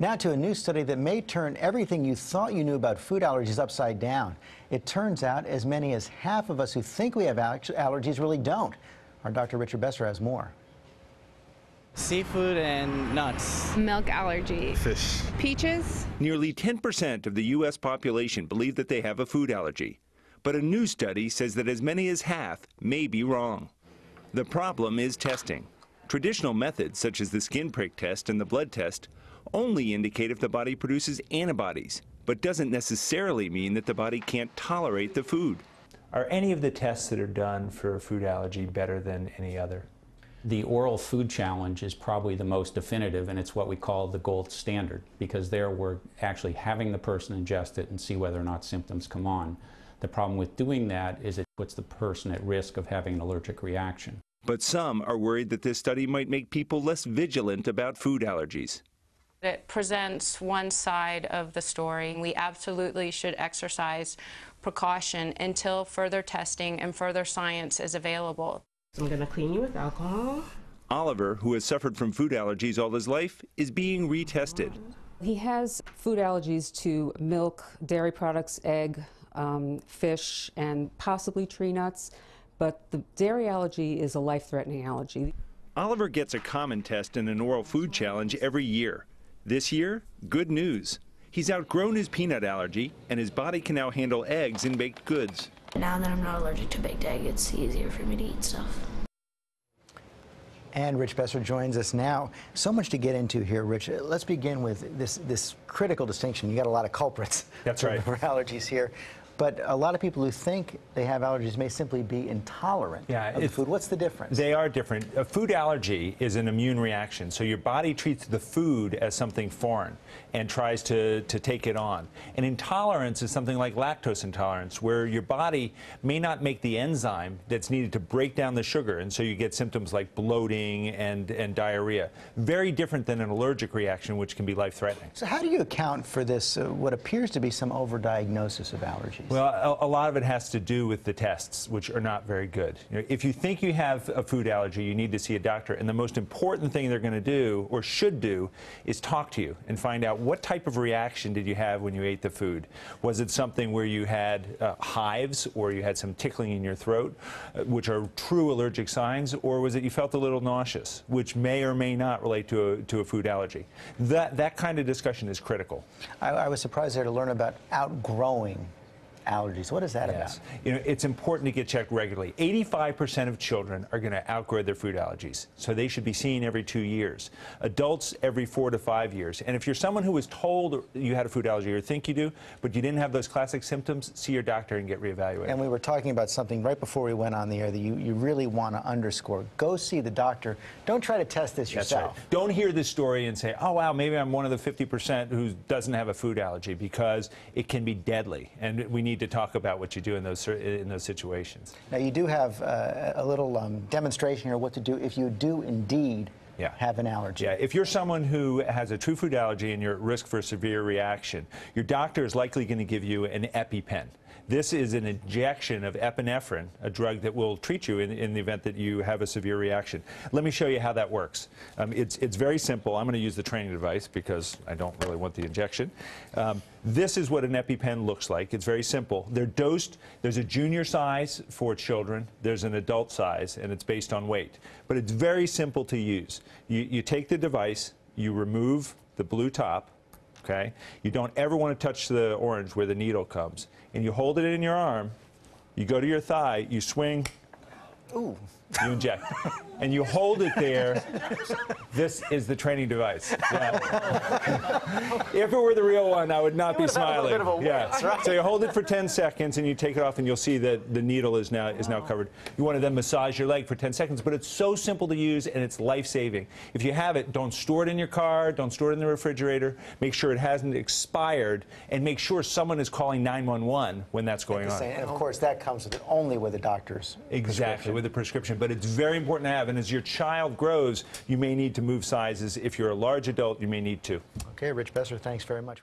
Now to a new study that may turn everything you thought you knew about food allergies upside down. It turns out as many as half of us who think we have allergies really don't. Our Dr. Richard Besser has more. Seafood and nuts. Milk allergy. Fish. Peaches. Nearly 10% of the U.S. population believe that they have a food allergy. But a new study says that as many as half may be wrong. The problem is testing. Traditional methods, such as the skin prick test and the blood test, only indicate if the body produces antibodies, but doesn't necessarily mean that the body can't tolerate the food. Are any of the tests that are done for food allergy better than any other? The oral food challenge is probably the most definitive, and it's what we call the gold standard, because there we're actually having the person ingest it and see whether or not symptoms come on. The problem with doing that is it puts the person at risk of having an allergic reaction. But some are worried that this study might make people less vigilant about food allergies. It presents one side of the story. We absolutely should exercise precaution until further testing and further science is available. I'm going to clean you with alcohol. Oliver, who has suffered from food allergies all his life, is being retested. He has food allergies to milk, dairy products, egg, fish, and possibly tree nuts, but the dairy allergy is a life-threatening allergy. Oliver gets a common test in an oral food challenge every year. This year, good news. He's outgrown his peanut allergy, and his body can now handle eggs and baked goods. Now that I'm not allergic to baked egg, it's easier for me to eat stuff. And Rich Besser joins us now. So much to get into here, Rich. Let's begin with this critical distinction. You got a lot of culprits. That's right. For allergies here. But a lot of people who think they have allergies may simply be intolerant of the food. What's the difference? They are different. A food allergy is an immune reaction. So your body treats the food as something foreign and tries to take it on. An intolerance is something like lactose intolerance, where your body may not make the enzyme that's needed to break down the sugar, and so you get symptoms like bloating and diarrhea. Very different than an allergic reaction, which can be life-threatening. So how do you account for this, what appears to be some overdiagnosis of allergies? Well, a lot of it has to do with the tests, which are not very good. You know, if you think you have a food allergy, you need to see a doctor. And the most important thing they're going to do, or should do, is talk to you and find out what type of reaction did you have when you ate the food. Was it something where you had hives, or you had some tickling in your throat, which are true allergic signs, or was it you felt a little nauseous, which may or may not relate to a food allergy? That kind of discussion is critical. I was surprised there to learn about outgrowing allergies. What is that about? You know, it's important to get checked regularly. 85% of children are going to outgrow their food allergies, so they should be seen every 2 years. Adults every 4 to 5 years. And if you're someone who was told you had a food allergy or think you do, but you didn't have those classic symptoms, see your doctor and get reevaluated. And we were talking about something right before we went on the air that you really want to underscore. Go see the doctor. Don't try to test this yourself. That's right. Don't hear this story and say, oh, wow, maybe I'm one of the 50% who doesn't have a food allergy, because it can be deadly. And we need to talk about what you do in those situations. Now, you do have a little demonstration here what to do if you do indeed have an allergy. Yeah, if you're someone who has a true food allergy and you're at risk for a severe reaction, your doctor is likely going to give you an EpiPen. This is an injection of epinephrine, a drug that will treat you in the event that you have a severe reaction. Let me show you how that works. It's very simple. I'm going to use the training device because I don't really want the injection. This is what an EpiPen looks like. It's very simple. They're dosed. There's a junior size for children. There's an adult size, and it's based on weight. But it's very simple to use. You take the device, you remove the blue top, okay? You don't ever want to touch the orange where the needle comes. And you hold it in your arm, you go to your thigh, you swing, ooh, you inject. And you hold it there. This is the training device. Yeah. If it were the real one, I would not be smiling. Right? So you hold it for 10 seconds and you take it off, and you'll see that the needle is now covered. You want to then massage your leg for 10 seconds, but it's so simple to use and it's life-saving. If you have it, don't store it in your car, don't store it in the refrigerator. Make sure it hasn't expired, and make sure someone is calling 911 when that's going on. And of course, that comes only with a doctor's prescription. With a prescription, but it's very important to have. And as your child grows, you may need to move sizes. If you're a large adult, you may need to. Okay, Rich Besser, thanks very much.